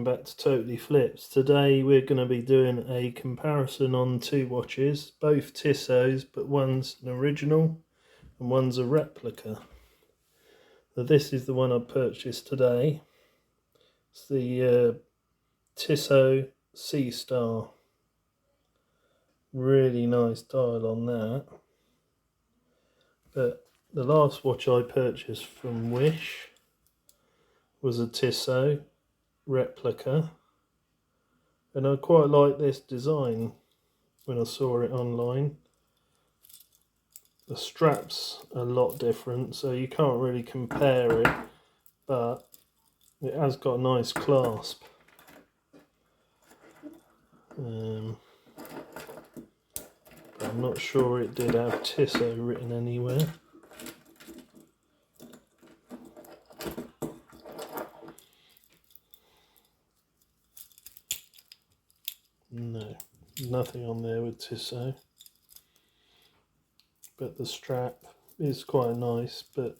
back to Totally Flips. Today we're going to be doing a comparison on two watches, both Tissots, but one's an original and one's a replica. So this is the one I purchased today. It's the Tissot Sea Star. Really nice dial on that. But the last watch I purchased from Wish was a Tissot replica, and I quite like this design when I saw it online. The strap's a lot different, so you can't really compare it, but it has got a nice clasp. But I'm not sure it did have Tissot written anywhere. No, nothing on there with Tissot. But the strap is quite nice, but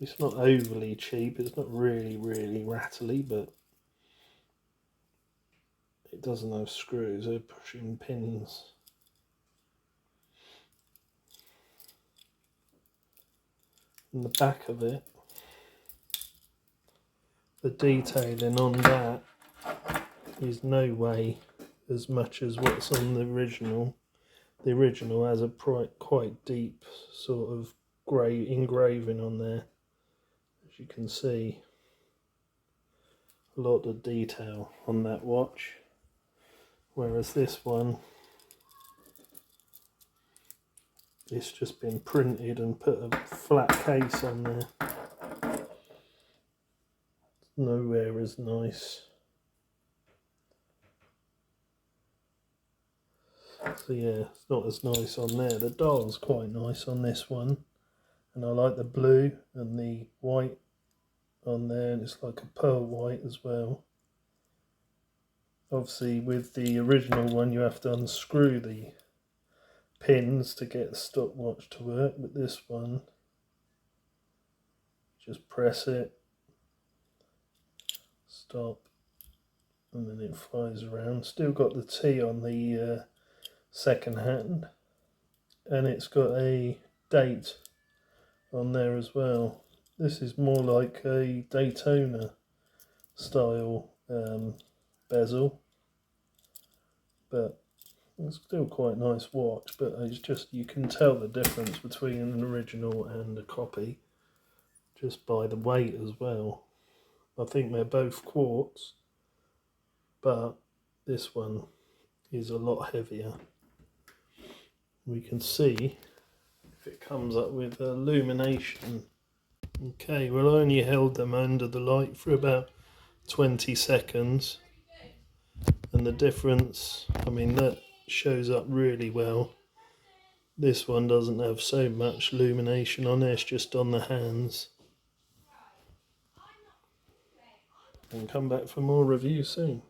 it's not overly cheap. It's not really rattly, but it doesn't have screws. They're pushing pins. And the back of it, the detailing on that is no way as much as what's on the original. The original has a quite deep sort of grey engraving on there, as you can see. A lot of detail on that watch, whereas this one, it's just been printed and put a flat case on there. Nowhere as nice. So yeah, it's not as nice on there. The dial's quite nice on this one, and I like the blue and the white on there, and it's like a pearl white as well. Obviously with the original one you have to unscrew the pins to get the stopwatch to work, but this one, just press it, stop, and then it flies around. Still got the T on the second hand, and it's got a date on there as well. This is more like a Daytona style bezel, but it's still quite a nice watch. But it's just, you can tell the difference between an original and a copy just by the weight as well. I think they're both quartz, but this one is a lot heavier. We can see if it comes up with illumination. Okay, well, I only held them under the light for about 20 seconds, and the difference, I mean, that shows up really well. This one doesn't have so much illumination on there, it's just on the hands. And come back for more reviews soon.